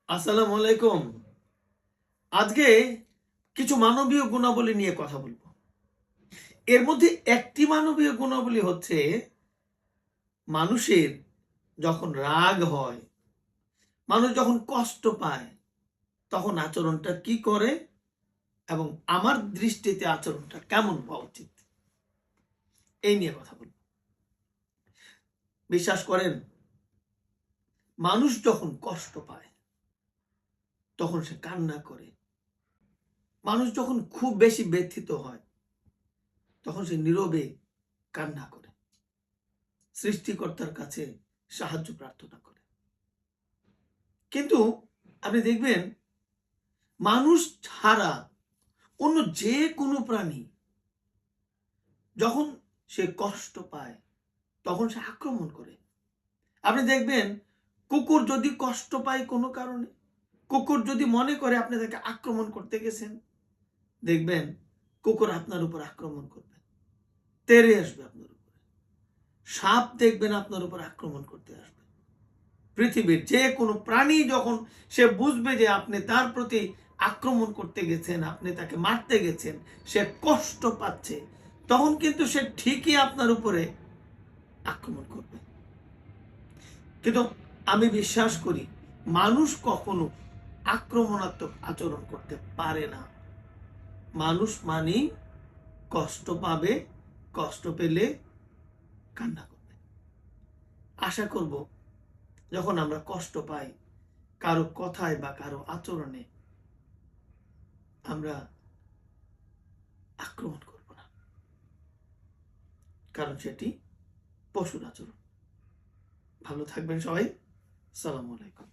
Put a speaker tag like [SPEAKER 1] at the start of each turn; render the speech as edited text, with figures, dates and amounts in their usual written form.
[SPEAKER 1] আসসালামু আলাইকুম। আজকে কিছু মানবীয় গুণাবলী নিয়ে কথা বলবো। এর মধ্যে একটি মানবীয় গুণাবলী হচ্ছে মানুষের যখন রাগ হয়, মানুষ যখন কষ্ট পায়, তখন আচরণটা কি করে এবং আমার দৃষ্টিতে আচরণটা কেমন হওয়া উচিত, এই নিয়ে কথা বলবো। বিশ্বাস করেন, মানুষ যখন কষ্ট পায় তখন সে কান্না করে। মানুষ যখন খুব বেশি ব্যথিত হয় তখন সে নীরবে কান্না করে, সৃষ্টিকর্তার কাছে সাহায্য প্রার্থনা করে। কিন্তু আপনি দেখবেন, মানুষ ছাড়া অন্য যে কোনো প্রাণী যখন সে কষ্ট পায় তখন সে আক্রমণ করে। আপনি দেখবেন, কুকুর যদি কষ্ট পায় কোনো কারণে, কুকুর যদি মনে করে আপনি তাকে আক্রমণ করতে গেছেন, দেখবেন কুকুর আপনার উপর আক্রমণ করবে, তেড়ে আসবে আপনার উপরে। সাপ দেখবেন আপনার উপর আক্রমণ করতে আসবে। পৃথিবীর যে কোনো প্রাণী যখন সে বুঝবে যে আপনি তার প্রতি আক্রমণ করতে গেছেন, আপনি তাকে মারতে গেছেন, সে কষ্ট পাচ্ছে, তখন কিন্তু সে ঠিকই আপনার উপরে আক্রমণ করবে। কিন্তু আমি বিশ্বাস করি, মানুষ কখনো আক্রমণাত্মক আচরণ করতে পারে না। মানুষ মানেই কষ্ট পাবে, কষ্ট পেলে কান্না করবে। আশা করব, যখন আমরা কষ্ট পাই কারো কথায় বা কারো আচরণে, আমরা আক্রমণ করব না, কারণ সেটি পশুর আচরণ। ভালো থাকবেন সবাই। সালামু আলাইকুম।